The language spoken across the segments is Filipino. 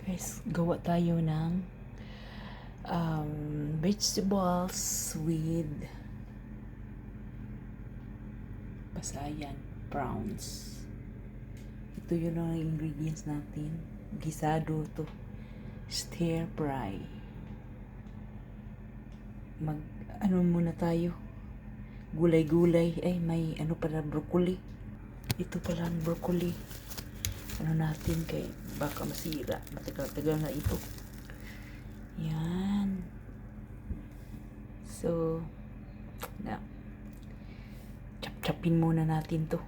Guys, gawa tayo ng vegetables with basayan, prawns. Ito yun ang ingredients natin. Gisado to. Stir fry. Ano muna tayo? Gulay-gulay. Ay, may ano pala, broccoli. Ito pala ang broccoli. Ano natin kay baka masira. Matagal-tagal na ito. Yan. So, na chop-chopin muna natin to.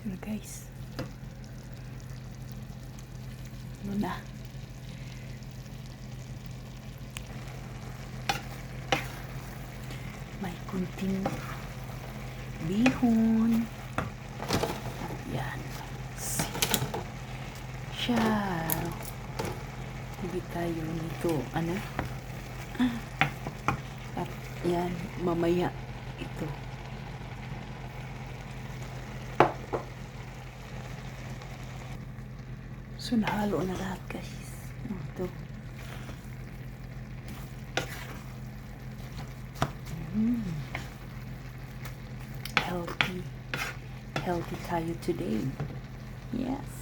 Ano guys? Ano na? May kunting bihon. Yan. Siya. Hindi tayo nito. Ano? At yan. Mamaya. Ito. So, nahalo na lahat guys. Ito. Healthy tayo today. Yes.